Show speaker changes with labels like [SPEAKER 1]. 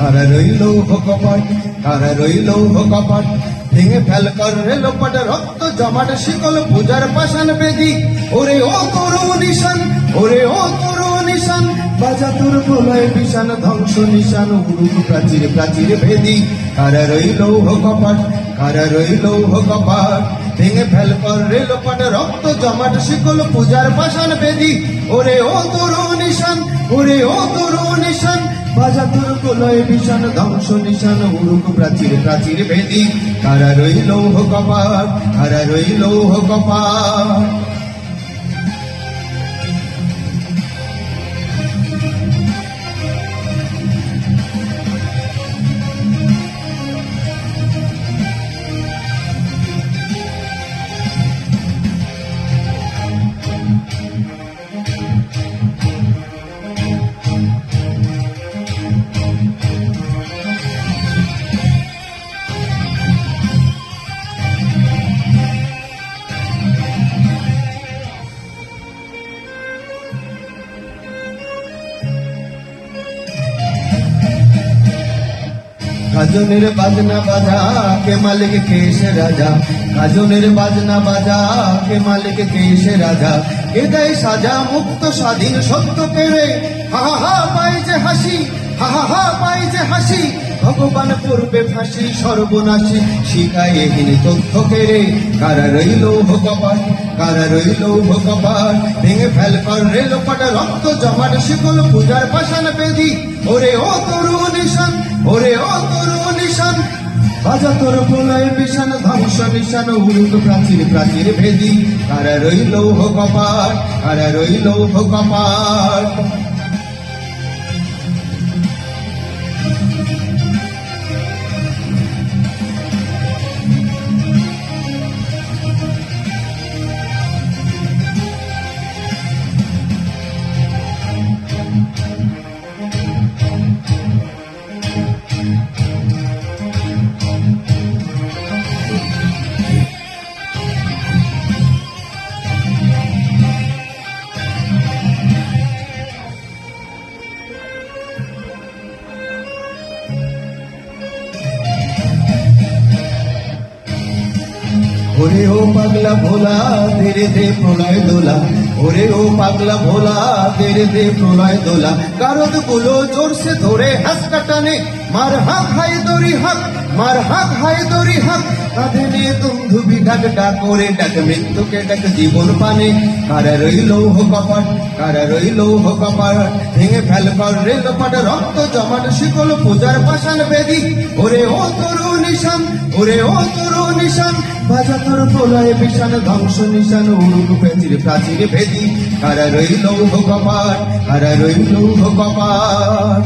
[SPEAKER 1] কারা রইল কপাট, কারা রইল কপাট, ভেঙে ফেল কর রেলপাট, রক্ত জমাট শিকল পূজার পাষাণ বেদি। ওরে ও তরু নিশান, ওরে ও তরু নিশান, বাজা তোর প্রলয় বিশান, ধ্বংস নিশান উড়ুক প্রাচীর প্রাচীর ভেদি। কারা রইল কপাট, কারা রইল কপাট, ভেঙে ফেল কর রেলপাট, রক্ত জমাট শিকল পূজার পাষাণ বেদি। ওরে ও তরু নিশান, ওরে ও তরু নিশান, বাজা তোর প্রলয় বিশান, ধ্বংস নিশান উড়ুক প্রাচীর প্রাচীর ভেদি। কারা রইল কপাট, কারা রইল কপাট। গাজনের বাজনা বাজা কে মালিক কেশ রাজা, গাজনের বাজনা বাজা কে মালিক কেশ রাজা। এ দেয় সাজা মুক্ত স্বাধীন সত্য পেরে, হা হা হা পাই যে হাসি, হা হা হা পাই যে হাসি। ভগবান পূর্বে ফাঁসি সর্বনাশী, শিখায় এহীন তথ্য কেড়ে। কারা রইল কপাট, কারা রইল কপাট, ভেঙে ফেল কর রেলপাট, রক্ত জমাট শিকল পূজার পাষাণ বেদি। ওরে ও তরু নিশান, ওরে ও তরু নিশান, বাজা তোর প্রলয় বিশান, ধ্বংস নিশান উড়ুক প্রাচীর প্রাচীর ভেদি। কারা রইল কপাট, কারা রইল কপাট। ওরে ও পাগলা ভোলা তেরে দে প্রলয় দোলা, ওরে ও পাগলা ভোলা তেরে দে প্রলয় দোলা। গারদ গুলো জোরসে ধরে হাসকা টানে, মার হাক হাই দড়ি হাক, মার হাক হাই দড়ি হাক। কাঁধে নিয়ে দুন্ধুবি ডাক ডাক করে ডাক মৃত্যুকে ডাক জীবন পানে। কারা রইল কপাট, কারা রইল কপাট, ভেঙে ফেল কর রেলপাট, রক্ত জমাট শিকল পূজার পাষাণ বেদি। ওরে ও তরু নিশান, ওরে ও তরু নিশান, বাজা তোর প্রলয় বিশান, ধ্বংস নিশান উড়ুক প্রাচীর প্রাচীর ভেদি। কারা রইল কপাট, কারা রইল কপাট।